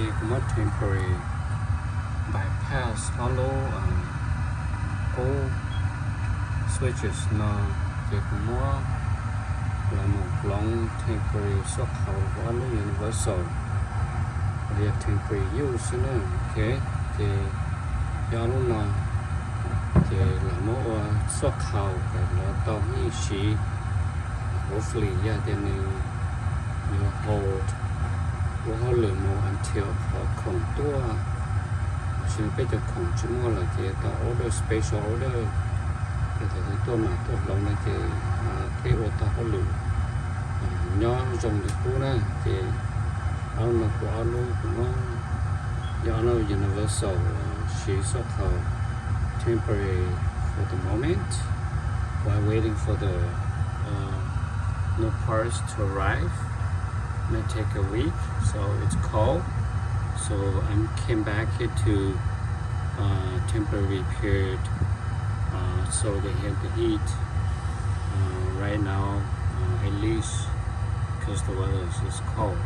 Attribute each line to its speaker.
Speaker 1: cũng mất temporary bypass hollow go switches nó cũng mua là một long temporary xuất khẩu của nó universal việc temporary use nữa ok thì do lúc nào thì là một xuất khẩu cái nó to như gì hopefully yeah then you hold của lượng một until họ không tua chỉ bây giờ không chỉ mua là cái ta order special order thì thấy tôi mà tôi lòng này cái ô tô có lượng nhỏ dùng được cũ này thì ông mà của ông luôn của nó do nó universal chỉ xuất khẩu temporary for the moment while waiting for the new parts to arrive. May take a week, so it's cold. So I came back here to temporary period, so they have the heat right now, at least because the weather is cold.